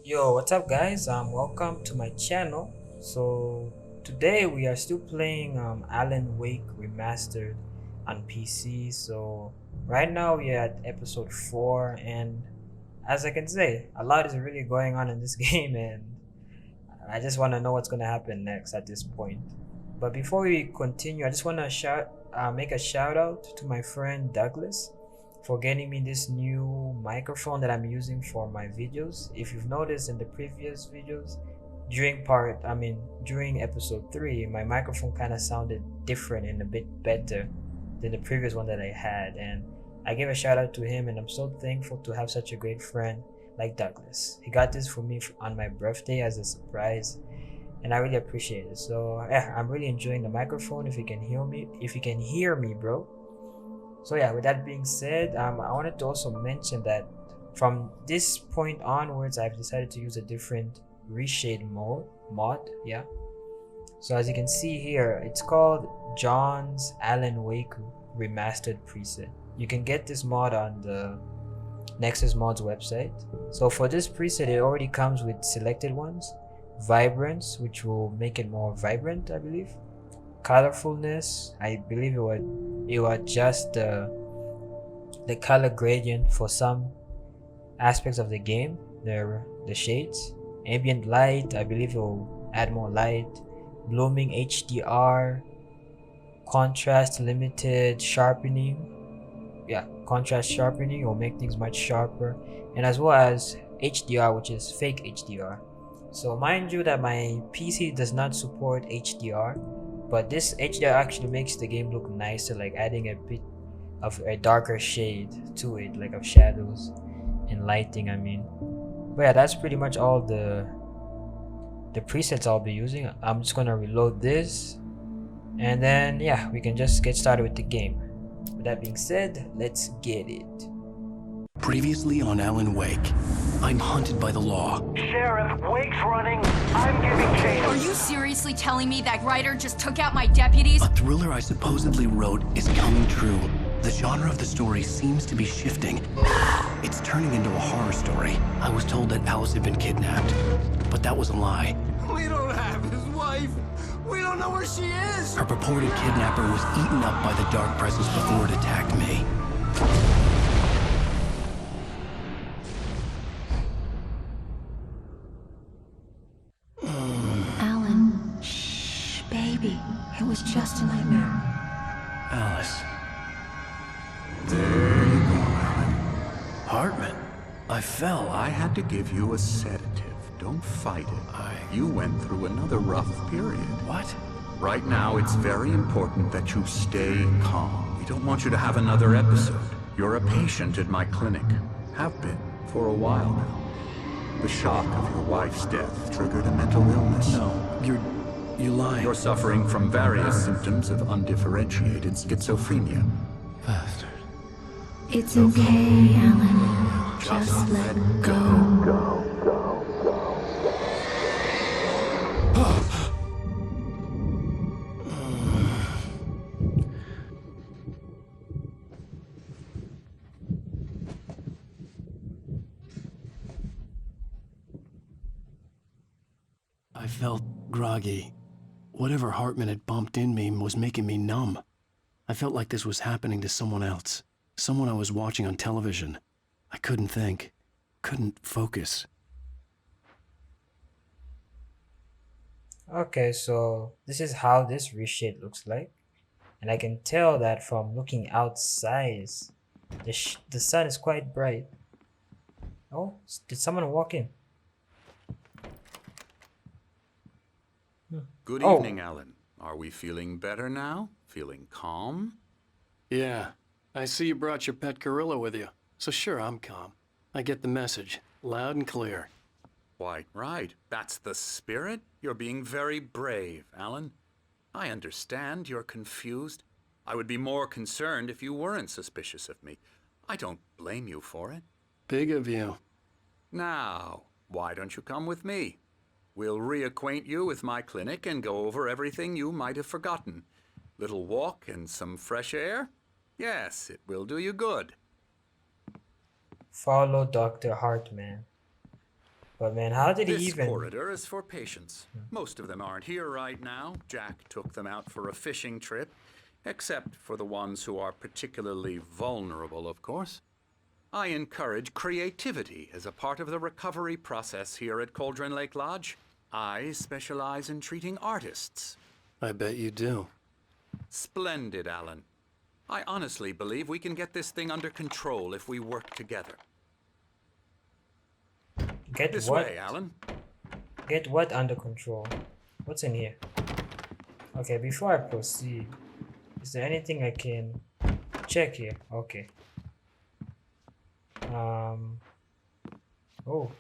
Yo, what's up, guys? Welcome to my channel. So today we are still playing Alan Wake Remastered on PC. So right now we are at episode 4, and as I can say, a lot is really going on in this game, and I just want to know what's gonna happen next at this point. But before we continue, I just want to make a shout out to my friend Douglas for getting me this new microphone that I'm using for my videos. If you've noticed in the previous videos, during episode 3, my microphone kind of sounded different and a bit better than the previous one that I had. And I give a shout out to him, and I'm so thankful to have such a great friend like Douglas. He got this for me on my birthday as a surprise, and I really appreciate it. So yeah, I'm really enjoying the microphone. If you can hear me, bro. So yeah, with that being said, I wanted to also mention that from this point onwards, I've decided to use a different reshade mod. Yeah. So as you can see here, it's called John's Alan Wake Remastered preset. You can get this mod on the Nexus Mods website. So for this preset, it already comes with selected ones. Vibrance, which will make it more vibrant, I believe. Colorfulness, I believe it will adjust the color gradient for some aspects of the game, the shades. Ambient light, I believe it will add more light. Blooming HDR, contrast limited sharpening. Yeah, contrast sharpening will make things much sharper, and as well as HDR, which is fake HDR. So mind you that my PC does not support HDR, but this HDR actually makes the game look nicer, like adding a bit of a darker shade to it, like of shadows and lighting, I mean. But yeah, that's pretty much all the presets I'll be using. I'm just gonna reload this, and then yeah, we can just get started with the game. With that being said, let's get it. Previously on Alan Wake, I'm hunted by the law. Sheriff, Wake's running. I'm giving chase. Are you seriously telling me that writer just took out my deputies? A thriller I supposedly wrote is coming true. The genre of the story seems to be shifting. It's turning into a horror story. I was told that Alice had been kidnapped, but that was a lie. We don't have his wife. We don't know where she is. Her purported kidnapper was eaten up by the dark presence before it attacked me. Alan, shh, baby. It was just a nightmare. Alice. There you go, Alan. Hartman. I fell. I had to give you a sedative. Don't fight it. You went through another rough period. What? Right now, it's very important that you stay calm. We don't want you to have another episode. You're a patient at my clinic. Have been for a while now. The shock of your wife's death triggered a mental illness. No, you lying. You're suffering from various symptoms of undifferentiated schizophrenia. Bastard. It's okay, Alan. Just let go. I felt groggy. Whatever Hartman had bumped in me was making me numb. I felt like this was happening to someone else. Someone I was watching on television. I couldn't think. Couldn't focus. Okay, so this is how this reshade looks like, and I can tell that from looking outside, the sun is quite bright. Oh, did someone walk in? Good Oh. evening, Alan. Are we feeling better now? Feeling calm? Yeah, I see you brought your pet gorilla with you, so sure, I'm calm. I get the message, loud and clear. Quite right. That's the spirit. You're being very brave, Alan. I understand you're confused. I would be more concerned if you weren't suspicious of me. I don't blame you for it. Big of you. Now, why don't you come with me? We'll reacquaint you with my clinic and go over everything you might have forgotten. Little walk and some fresh air? Yes, it will do you good. Follow Dr. Hartman. But man, how did he This even? corridor is for patients. Most of them aren't here right now. Jack took them out for a fishing trip, except for the ones who are particularly vulnerable, of course. I encourage creativity as a part of the recovery process here at Cauldron Lake Lodge. I specialize in treating artists. I bet you do. Splendid, Alan. I honestly believe we can get this thing under control if we work together. Get This what? way, Alan. Get what under control? What's in here? Okay, before I proceed, is there anything I can check here? Okay. Oh,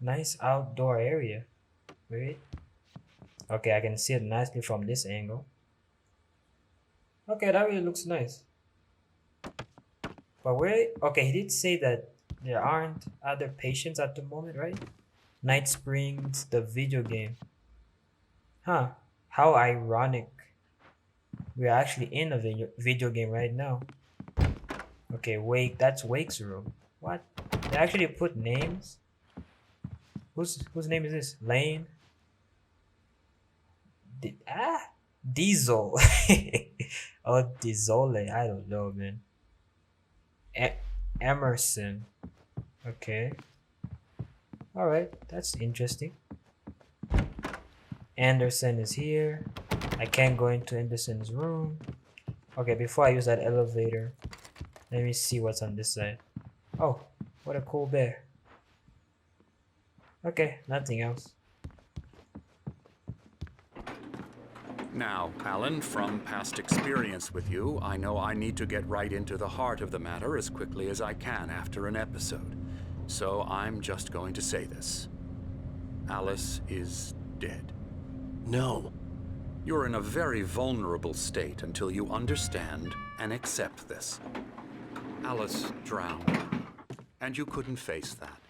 nice outdoor area. Wait. Okay, I can see it nicely from this angle. Okay, that really looks nice. But wait, okay, he did say that there aren't other patients at the moment, right? Night Springs, the video game. Huh, how ironic. We are actually in a video game right now. Okay, Wake, that's Wake's room. What? They actually put names? Whose name is this? Lane? Diesel. Oh, Diesole. I don't know, man. Emerson. Okay. Alright, that's interesting. Anderson is here. I can't go into Anderson's room. Okay, before I use that elevator, let me see what's on this side. Oh, what a cool bear. Okay, nothing else. Now, Alan, from past experience with you, I know I need to get right into the heart of the matter as quickly as I can after an episode. So I'm just going to say this. Alice is dead. No. You're in a very vulnerable state until you understand and accept this. Alice drowned, and you couldn't face that.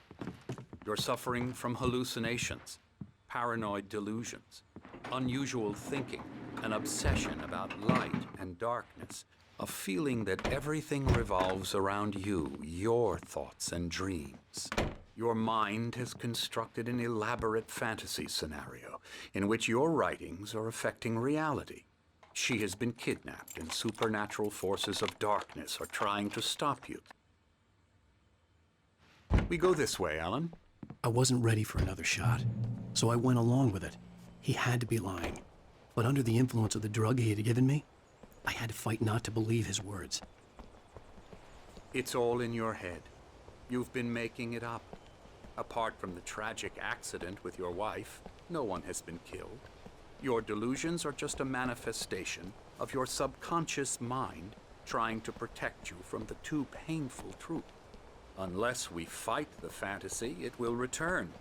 You're suffering from hallucinations, paranoid delusions, unusual thinking, an obsession about light and darkness, a feeling that everything revolves around you, your thoughts and dreams. Your mind has constructed an elaborate fantasy scenario in which your writings are affecting reality. She has been kidnapped, and supernatural forces of darkness are trying to stop you. We go this way, Alan. I wasn't ready for another shot, so I went along with it. He had to be lying. But under the influence of the drug he had given me, I had to fight not to believe his words. It's all in your head. You've been making it up. Apart from the tragic accident with your wife, no one has been killed. Your delusions are just a manifestation of your subconscious mind trying to protect you from the too painful truth. Unless we fight the fantasy, it will return.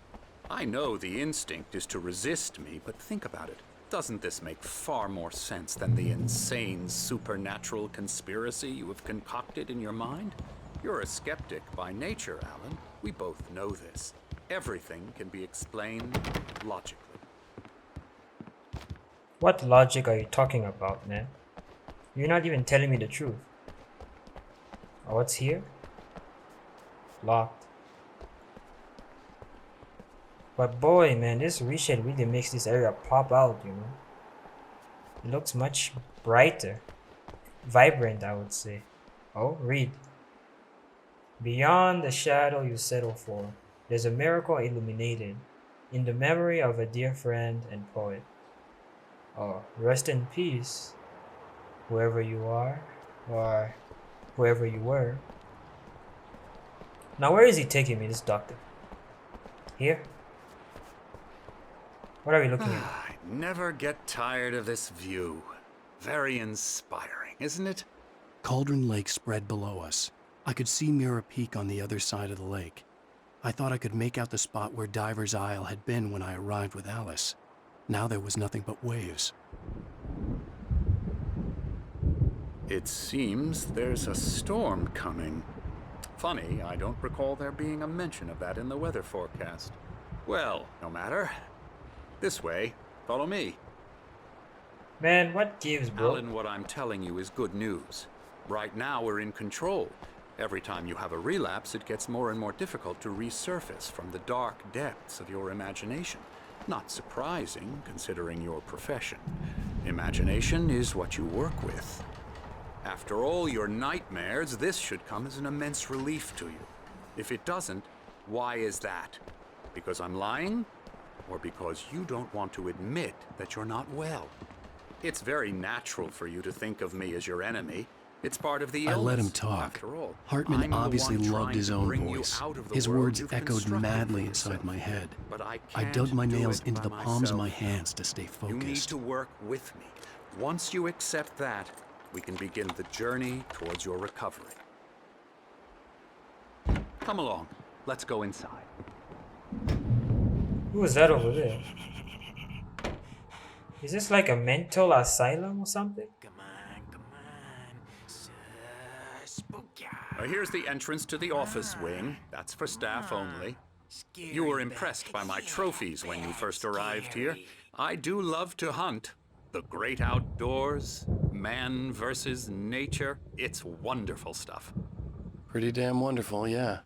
I know the instinct is to resist me, but think about it. Doesn't this make far more sense than the insane supernatural conspiracy you have concocted in your mind? You're a skeptic by nature, Alan. We both know this. Everything can be explained logically. What logic are you talking about, man? You're not even telling me the truth. Oh, what's here? Locked. But boy, man, this reshade really makes this area pop out, you know? It looks much brighter. Vibrant, I would say. Oh, read. Beyond the shadow you settle for, there's a miracle illuminated in the memory of a dear friend and poet. Oh, rest in peace, whoever you are, or whoever you were. Now, where is he taking me, this doctor? Here? What are we looking at? I never get tired of this view. Very inspiring, isn't it? Cauldron Lake spread below us. I could see Mirror Peak on the other side of the lake. I thought I could make out the spot where Diver's Isle had been when I arrived with Alice. Now there was nothing but waves. It seems there's a storm coming. Funny, I don't recall there being a mention of that in the weather forecast. Well, no matter. This way. Follow me. Man, what gives, bro? Alan, what I'm telling you is good news. Right now we're in control. Every time you have a relapse, it gets more and more difficult to resurface from the dark depths of your imagination. Not surprising, considering your profession. Imagination is what you work with. After all your nightmares, this should come as an immense relief to you. If it doesn't, why is that? Because I'm lying? Or because you don't want to admit that you're not well? It's very natural for you to think of me as your enemy. It's part of the illness. I let him talk. After all, Hartman I'm the obviously one loved trying his to own bring you voice. out of the His world words you've echoed constructed madly for inside yourself. my head. But I I can't dug my do nails it into by the palms of my myself. hands to stay You need focused. to work with me. Once you accept that, we can begin the journey towards your recovery. Come along. Let's go inside. Who is that over there? Is this like a mental asylum or something? Here's the entrance to the office wing. That's for staff only. You were impressed by my trophies when you first arrived here. I do love to hunt. The great outdoors, man versus nature. It's wonderful stuff. Pretty damn wonderful, yeah.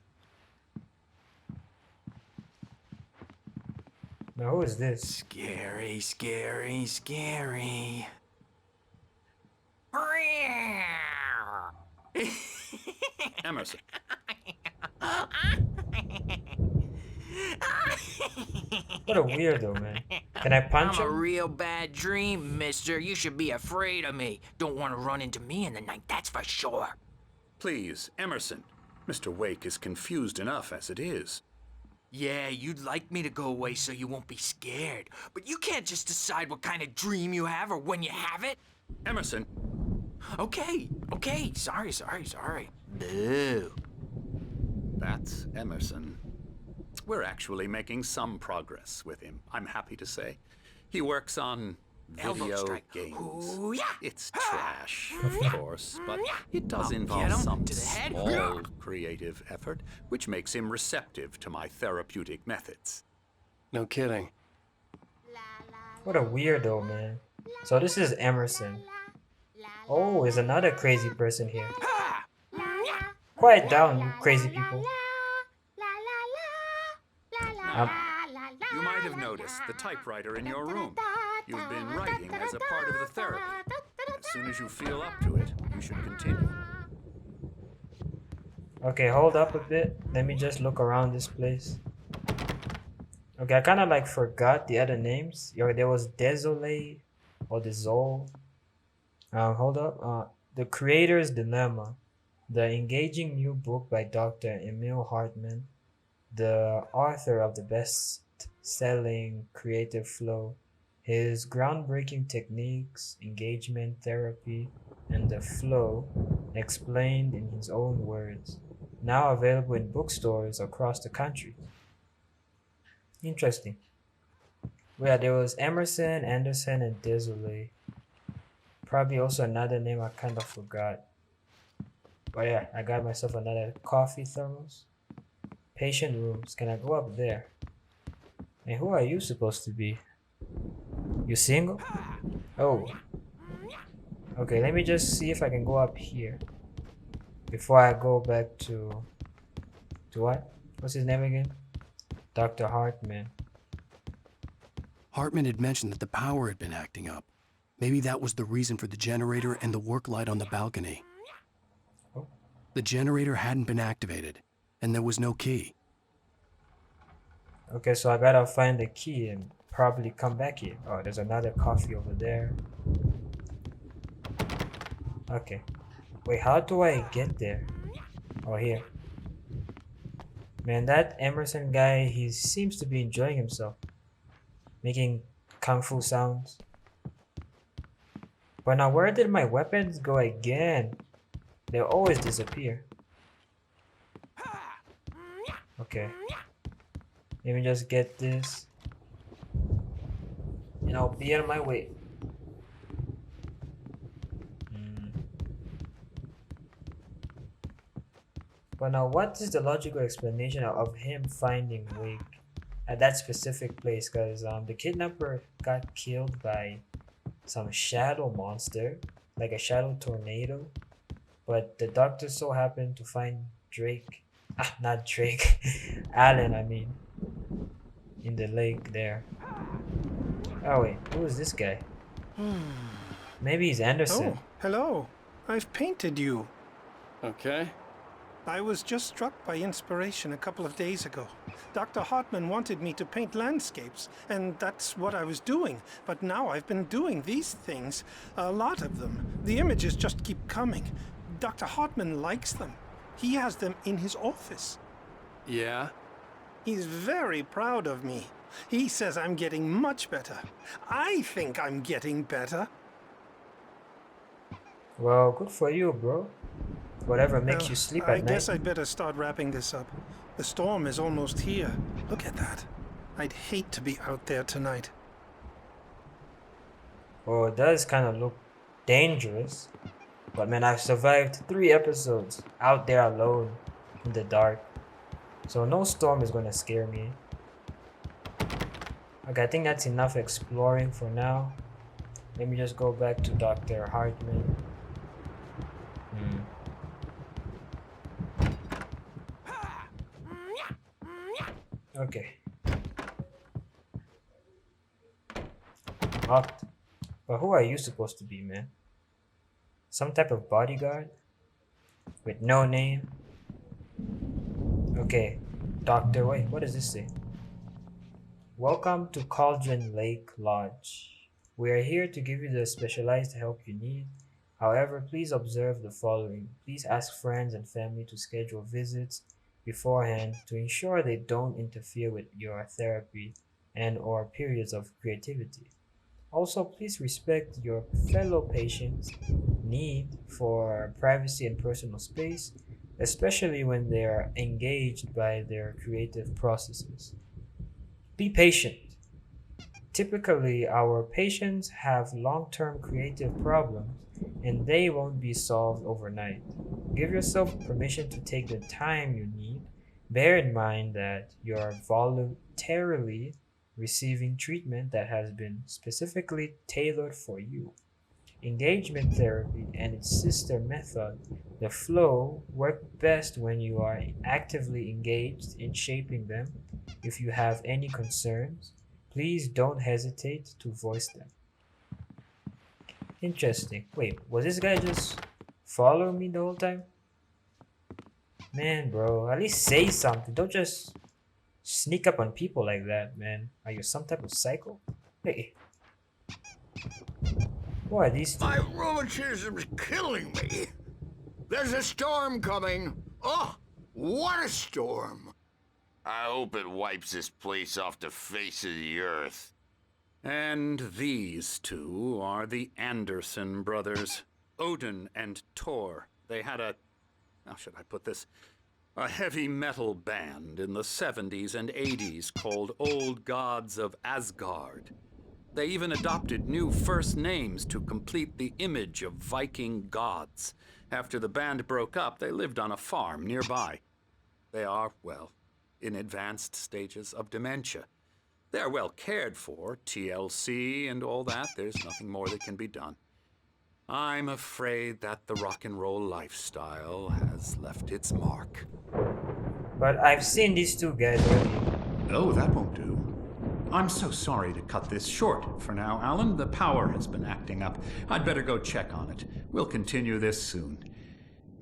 Now who is this? Scary, scary, scary. Emerson. What a weirdo, man. Can I punch I'm a him? real bad dream, mister. You should be afraid of me. Don't want to run into me in the night, that's for sure. Please, Emerson. Mr. Wake is confused enough as it is. Yeah, you'd like me to go away so you won't be scared. But you can't just decide what kind of dream you have or when you have it. Emerson, Okay, sorry. Boo. that's Emerson. We're actually making some progress with him, I'm happy to say. He works on Elbow video strike. games. Ooh, yeah. It's trash, of course, but it does I'll involve get him some to the head. small creative effort, which makes him receptive to my therapeutic methods. No kidding. What a weirdo, man. So this is Emerson. Oh, there's another crazy person here. Quiet down, you crazy people. You might have noticed the typewriter in your room. You've been writing as a part of the therapy. As soon as you feel up to it, you should continue. Okay, hold up a bit. Let me just look around this place. Okay, I kind of like forgot the other names. There was Desolate or Desol. Hold up. The Creator's Dilemma. The engaging new book by Dr. Emil Hartman. The author of the best-selling Creative Flow. His groundbreaking techniques, engagement therapy, and the flow explained in his own words. Now available in bookstores across the country. Interesting. Yeah, there was Emerson, Anderson, and Desolate. Probably also another name I kind of forgot. But yeah, I got myself another coffee thermos. Patient rooms. Can I go up there? And who are you supposed to be? You single? Oh. Okay, let me just see if I can go up here. Before I go back to what? What's his name again? Dr. Hartman. Hartman had mentioned that the power had been acting up. Maybe that was the reason for the generator and the work light on the balcony. Oh. The generator hadn't been activated, and there was no key. Okay, so I gotta find the key and probably come back here. Oh, there's another coffee over there. Okay. Wait, how do I get there? Oh, here. Man, that Emerson guy, he seems to be enjoying himself. Making kung fu sounds. But now, where did my weapons go again? They always disappear. Okay. Let me just get this. And I'll be on my way. But now, what is the logical explanation of him finding Wake at that specific place? Because the kidnapper got killed by some shadow monster, like a shadow tornado. but the doctor so happened to find Drake, not Drake, Alan, I mean, in the lake there. Oh wait, who is this guy? Maybe he's Anderson. Oh, hello. I've painted you. Okay. I was just struck by inspiration a couple of days ago. Dr. Hartman wanted me to paint landscapes, and that's what I was doing. But now I've been doing these things, a lot of them. The images just keep coming. Dr. Hartman likes them. He has them in his office. Yeah? He's very proud of me. He says I'm getting much better. I think I'm getting better. Well, good for you, bro. Whatever makes you sleep I at guess night. I'd better start wrapping this up. The storm is almost here. Look at that. I'd hate to be out there tonight. Oh, it does kind of look dangerous. But man, I've survived 3 episodes out there alone in the dark. So no storm is going to scare me. Okay, I think that's enough exploring for now. Let me just go back to Dr. Hartman. Okay. Locked. But who are you supposed to be, man? Some type of bodyguard? With no name? Okay. Doctor, wait, what does this say? Welcome to Cauldron Lake Lodge. We are here to give you the specialized help you need. However, please observe the following. Please ask friends and family to schedule visits beforehand to ensure they don't interfere with your therapy and or periods of creativity. Also, please respect your fellow patients' need for privacy and personal space, especially when they are engaged by their creative processes. Be patient. Typically, our patients have long-term creative problems and they won't be solved overnight. Give yourself permission to take the time you need. Bear in mind that you're voluntarily receiving treatment that has been specifically tailored for you. Engagement therapy and its sister method, the flow, work best when you are actively engaged in shaping them. If you have any concerns, please don't hesitate to voice them. Interesting. Wait, was this guy just following me the whole time? Man, bro, at least say something. Don't just sneak up on people like that, man. Are you some type of psycho? Hey. What are these two? My rheumatism's killing me. There's a storm coming. Oh, what a storm. I hope it wipes this place off the face of the earth. And these two are the Anderson brothers, Odin and Tor. They had how should I put this? A heavy metal band in the 70s and 80s called Old Gods of Asgard. They even adopted new first names to complete the image of Viking gods. After the band broke up, they lived on a farm nearby. They are, well, in advanced stages of dementia. They're well cared for, TLC and all that. There's nothing more that can be done. I'm afraid that the rock and roll lifestyle has left its mark. But I've seen these two guys already. Oh, that won't do. I'm so sorry to cut this short for now, Alan. The power has been acting up. I'd better go check on it. We'll continue this soon.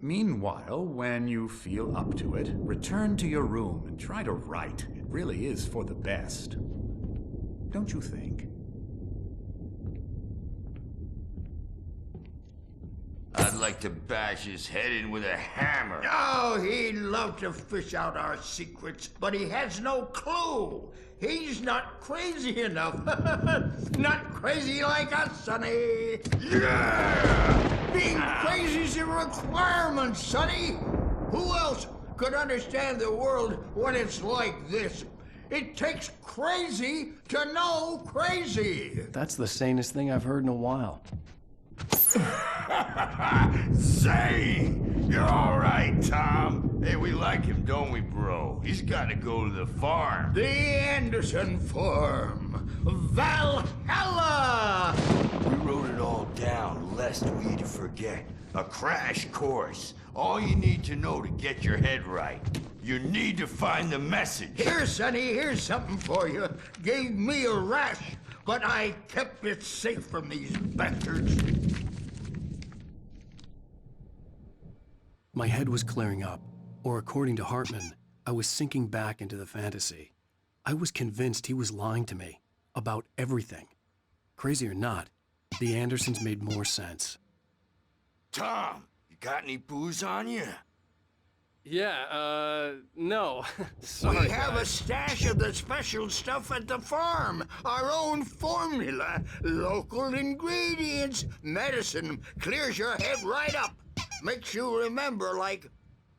Meanwhile, when you feel up to it, return to your room and try to write. It really is for the best. Don't you think? I'd like to bash his head in with a hammer. Oh, he'd love to fish out our secrets, but he has no clue. He's not crazy enough. Not crazy like us, Sonny. Yeah! Being crazy's a requirement, Sonny. Who else could understand the world when it's like this? It takes crazy to know crazy. That's the sanest thing I've heard in a while. Say, you're all right, Tom. Hey, we like him, don't we, bro? He's got to go to the farm. The Anderson farm. Valhalla! We wrote it all down, lest we forget. A crash course. All you need to know to get your head right. You need to find the message. Here, Sonny, here's something for you. Gave me a rash, but I kept it safe from these bastards. My head was clearing up, or according to Hartman, I was sinking back into the fantasy. I was convinced he was lying to me about everything. Crazy or not, the Andersons made more sense. Tom, you got any booze on you? Yeah, no. Sorry, We have guys. a stash of the special stuff at the farm. Our own formula. Local ingredients. Medicine clears your head right up. Makes you remember like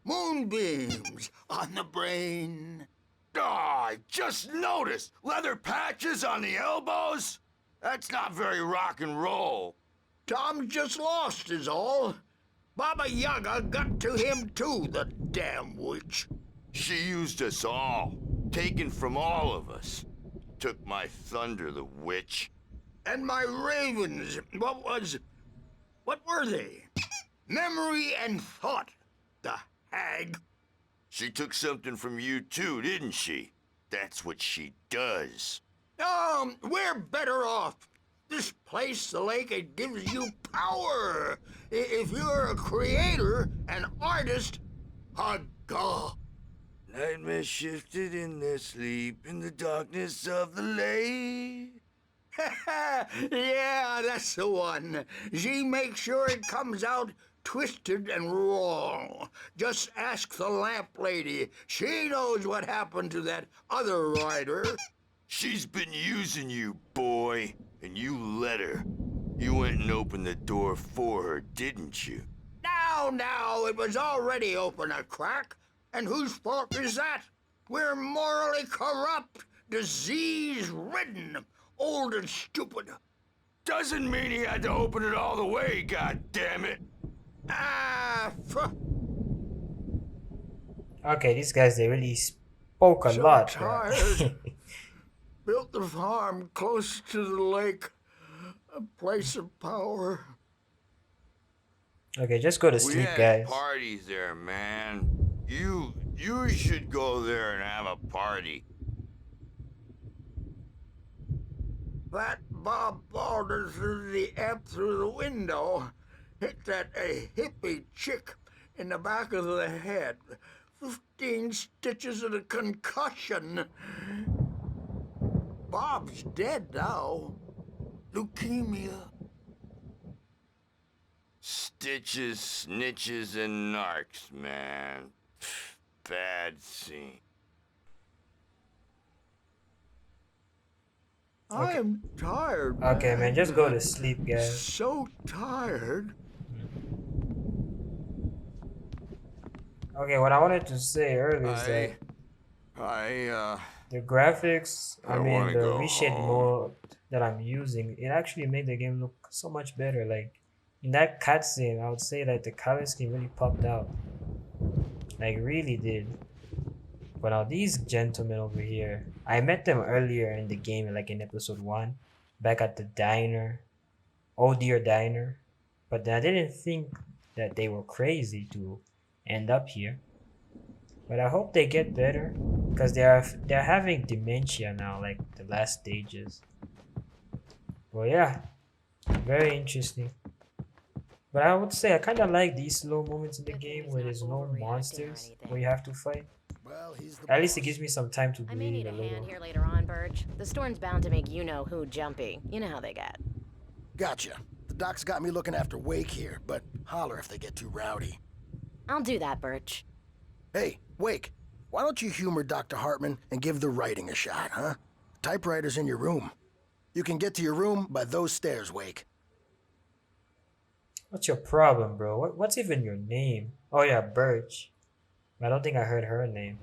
moonbeams on the brain. Oh, I just noticed. Leather patches on the elbows? That's not very rock and roll. Tom just lost is all. Baba Yaga got to him too, the damn witch. She used us all. Taken from all of us. Took my thunder, the witch. And my ravens, what were they? Memory and thought, the hag. She took something from you too, didn't she? That's what she does. We're better off. This place, the lake, it gives you power. If you're a creator, an artist, a god. Nightmare shifted in their sleep in the darkness of the lake. Yeah, that's the one. She makes sure it comes out twisted and wrong. Just ask the lamp lady. She knows what happened to that other rider. She's been using you, boy, and you let her. You went and opened the door for her, didn't you? Now, it was already open a crack. And whose fault is that? We're morally corrupt, disease-ridden, old and stupid. Doesn't mean he had to open it all the way, goddammit. Okay, these guys, they really spoke a So lot. bro. tired. Built the farm close to the lake, a place of power. Okay, just go to We sleep, had guys. parties there, man. You should go there and have a party. That Bob Balder threw the amp through the window, hit that hippie chick in the back of the head. 15 stitches and a concussion. Bob's dead now. Leukemia. Stitches, snitches, and narcs, man. Bad scene. I'm tired. Okay, man, just go to sleep, guys. So tired. Okay, what I wanted to say earlier is that the graphics, I don't mean, wanna the go reshade home. mode that I'm using, it actually made the game look so much better. Like, in that cutscene, I would say that the color scheme really popped out. Like, really did. But now these gentlemen over here, I met them earlier in the game, like in episode 1, back at the diner. Oh dear diner. But I didn't think that they were crazy to end up here. But I hope they get better, because they're having dementia now, like the last stages. Well, yeah, very interesting. But I would say I kind of like these slow moments in the game where there's no monsters where you have to fight. Well, he's the At least it boss. gives me some time to I may breathe need a a little. hand here later on, Burge. The storm's bound to make you-know-who jumpy. You know how they get. Gotcha. The doc's got me looking after Wake here, but holler if they get too rowdy. I'll do that, Birch. Hey, Wake, why don't you humor Dr. Hartman and give the writing a shot, huh? Typewriter's in your room. You can get to your room by those stairs, Wake. What's your problem, bro? What's even your name? Oh yeah, Birch. I don't think I heard her name.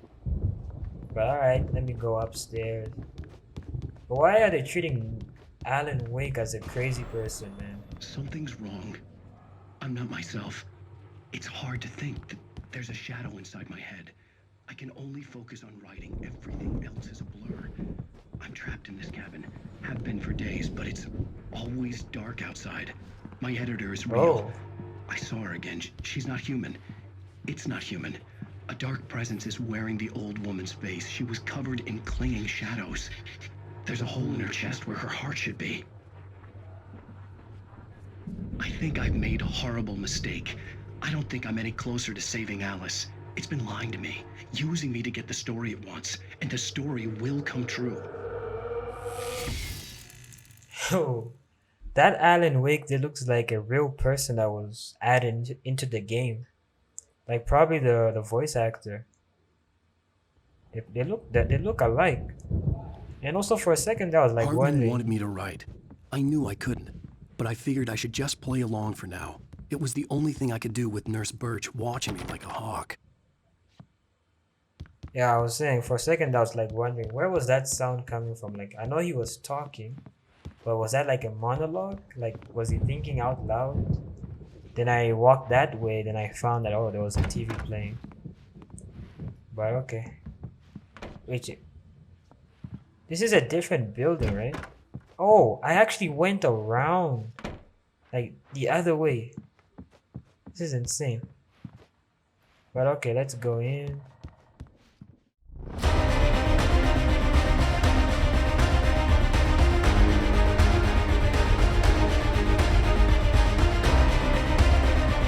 But alright, let me go upstairs. But why are they treating Alan Wake as a crazy person, man? Something's wrong. I'm not myself. It's hard to think that there's a shadow inside my head. I can only focus on writing. Everything else is a blur. I'm trapped in this cabin. Have been for days, but it's always dark outside. My editor is real. I saw her again. She's not human. It's not human. A dark presence is wearing the old woman's face. She was covered in clinging shadows. There's a hole in her chest where her heart should be. I think I've made a horrible mistake. I don't think I'm any closer to saving Alice. It's been lying to me, using me to get the story it wants, and the story will come true. Oh, that Alan Wake, that looks like a real person that was added into the game. Like probably the voice actor. They look alike. And also for a second I was like Hartman wondering. wanted me to write. I knew I couldn't, but I figured I should just play along for now. It was the only thing I could do with Nurse Birch watching me like a hawk. Yeah, I was saying for a second I was like wondering where was that sound coming from? Like I know he was talking, but was that like a monologue? Like was he thinking out loud? Then I walked that way, then I found that oh there was a TV playing. But okay. Wait, this is a different building, right? Oh, I actually went around like the other way. This is insane. But okay, let's go in.